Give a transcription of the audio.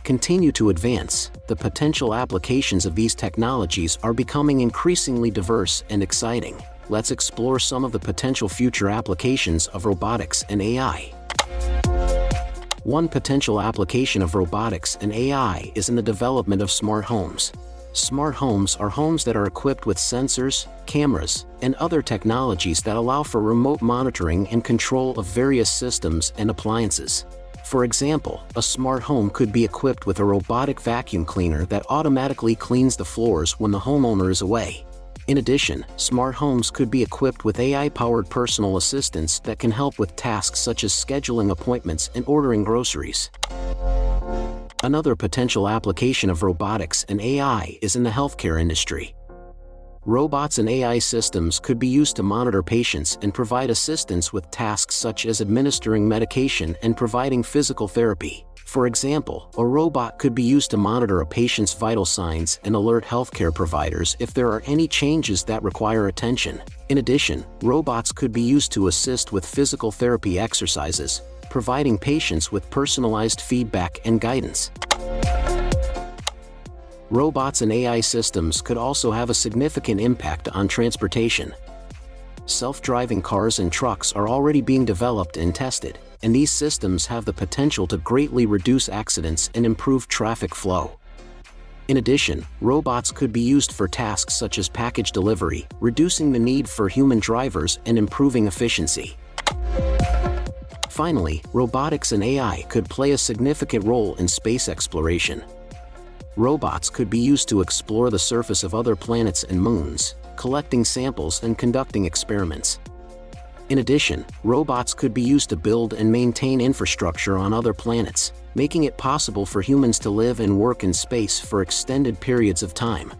continue to advance, the potential applications of these technologies are becoming increasingly diverse and exciting. Let's explore some of the potential future applications of robotics and AI. One potential application of robotics and AI is in the development of smart homes. Smart homes are homes that are equipped with sensors, cameras, and other technologies that allow for remote monitoring and control of various systems and appliances. For example, a smart home could be equipped with a robotic vacuum cleaner that automatically cleans the floors when the homeowner is away. In addition, smart homes could be equipped with AI-powered personal assistants that can help with tasks such as scheduling appointments and ordering groceries. Another potential application of robotics and AI is in the healthcare industry. Robots and AI systems could be used to monitor patients and provide assistance with tasks such as administering medication and providing physical therapy. For example, a robot could be used to monitor a patient's vital signs and alert healthcare providers if there are any changes that require attention. In addition, robots could be used to assist with physical therapy exercises, providing patients with personalized feedback and guidance. Robots and AI systems could also have a significant impact on transportation. Self-driving cars and trucks are already being developed and tested, and these systems have the potential to greatly reduce accidents and improve traffic flow. In addition, robots could be used for tasks such as package delivery, reducing the need for human drivers and improving efficiency. Finally, robotics and AI could play a significant role in space exploration. Robots could be used to explore the surface of other planets and moons, collecting samples and conducting experiments. In addition, robots could be used to build and maintain infrastructure on other planets, making it possible for humans to live and work in space for extended periods of time.